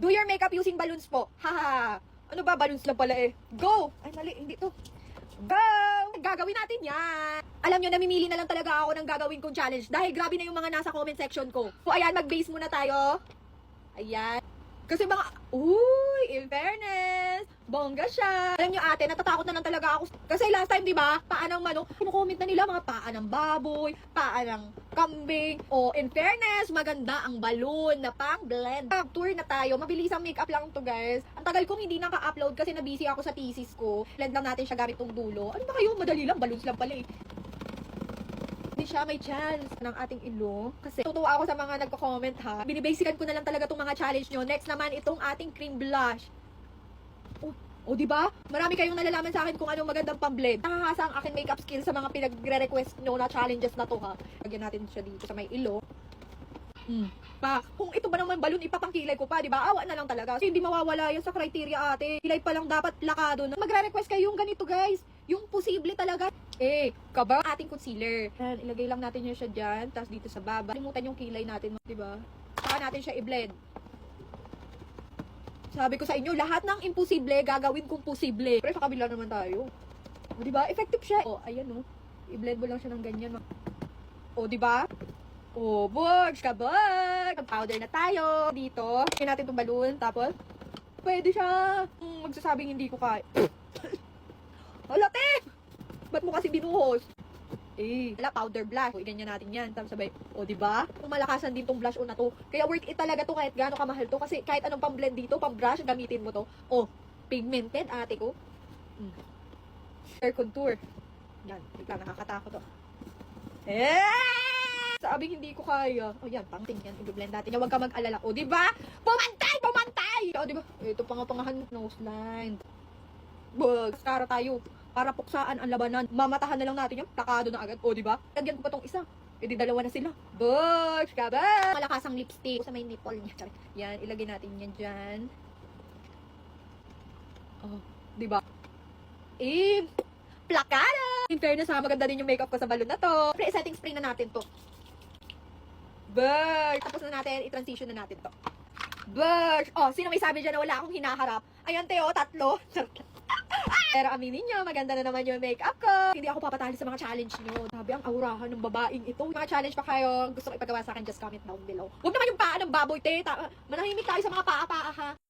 Do your makeup using balloons po. Haha. Ano ba? Balloons lang pala eh. Go! Ay, mali. Hindi to. Go! Gagawin natin yan. Alam nyo, namimili na lang talaga ako ng gagawin kong challenge dahil grabe na yung mga nasa comment section ko. So, ayan, mag-base muna tayo. Ayan. Kasi in fairness, bongga siya. Alam nyo ate, natatakot na lang talaga ako. Kasi last time, di ba, paa ng manok, kinukomment na nila mga paa ng baboy, paa ng kambing. In fairness, maganda ang balloon na pang blend. Tour na tayo, mabilis ang makeup lang to guys. Ang tagal kong hindi naka-upload kasi na-busy ako sa thesis ko. Blend lang natin siya gamit tong dulo. Ano ba kayo? Madali lang, balloons lang pala eh. Hindi siya may chance ng ating ilo. Kasi tutuwa ako sa mga nagko-comment ha. Binibasican ko na lang talaga itong mga challenge nyo. Next naman itong ating cream blush. Di ba? Marami kayong nalalaman sa akin kung anong magandang pang-blend. Nakakasa ang aking makeup skill sa mga pinagre-request nyo na challenges na to ha. Lagyan natin siya dito sa may ilo. Kung ito ba naman balloon, ipapangkilay ko pa, di ba? Awa na lang talaga. Kasi hindi mawawala yan sa criteria ate. Kilay pa lang dapat lakado na. Magre-request kayo yung ganito guys. Yung posible talaga. Kaba ating concealer. Yan, ilagay lang natin siya dyan. Tapos dito sa baba. Limutan yung kilay natin, di ba? Saka natin siya i-blend. Sabi ko sa inyo, lahat ng imposible, gagawin kong posible. Pero sa kabila naman tayo. Di ba? Effective siya. Ayan i-blend mo lang siya ng ganyan. Di ba? Bugs, kabag! Mag-powder na tayo. Dito. Kaya natin itong balloon. Tapos, pwede siya. Magsasabing hindi ko kaya. Hala, te! Ba't mo kasi binuhos? Powder blush. Ganyan natin yan. Tapos sabay, diba? Kung malakasan din tong blush on na to. Kaya worth it talaga to kahit gaano kamahal to. Kasi kahit anong pang-blend dito, pang-brush, gamitin mo to. Pigmented, ate ko. Hair contour. Yan. Bigla nakakatakot to. Sabi hindi ko kaya. Yan, pangting yan. I-blend natin yan. Huwag ka mag-alala. Diba? Pumantay! Pumantay! Diba? Ito pangapangahan. Nose line. Bugs. Kara tayo. Para puksaan ang labanan. Mamatahan na lang natin yan. Plakado na agad. Diba? Lagyan ko pa tong isa. Dalawa na sila. Bugs! Kabag! Malakasang lipstick. Sa may nipple niya. Yan, ilagay natin yan dyan. Diba? Plakado! In fairness ha, maganda din yung makeup ko sa balloon na to. Setting spray na natin to. Bugs! Tapos na natin, i-transition na natin to. Bugs! Sino may sabi dyan na wala akong hinaharap? Ayan, Teo, 3. Pero aminin nyo, maganda na naman yung makeup ko. Hindi ako papatali sa mga challenge nyo. Sabi, ang aurahan ng babaeng ito. Mga challenge pa kayo, gusto ko ipagawa sa akin, just comment down below. Huwag naman yung paa ng baboy, te. Manahimik tayo sa mga paa-paa, ha.